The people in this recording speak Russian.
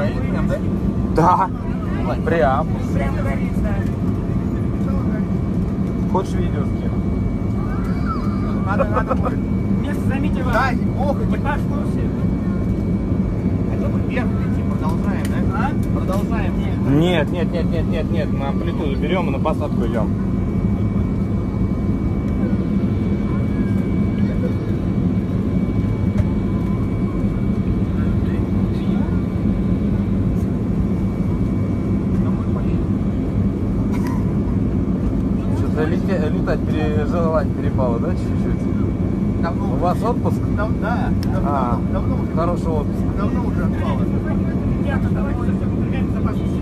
Прям, да? Да. Прям. Прям говорится. Хочешь видео скину? Надо. Место, заметьте, вам. Дай, бог, Экипаж в курсе. это мы первый идти, продолжаем, да? А? Продолжаем. Нет, мы амплитуду берем и на посадку идем. Что-то летать желание перепало, да, чуть-чуть? Давно У вас отпуск? Да, давно уже. Хороший отпуск. Давно уже отпало. Ребята, давайте запускаем безопасность.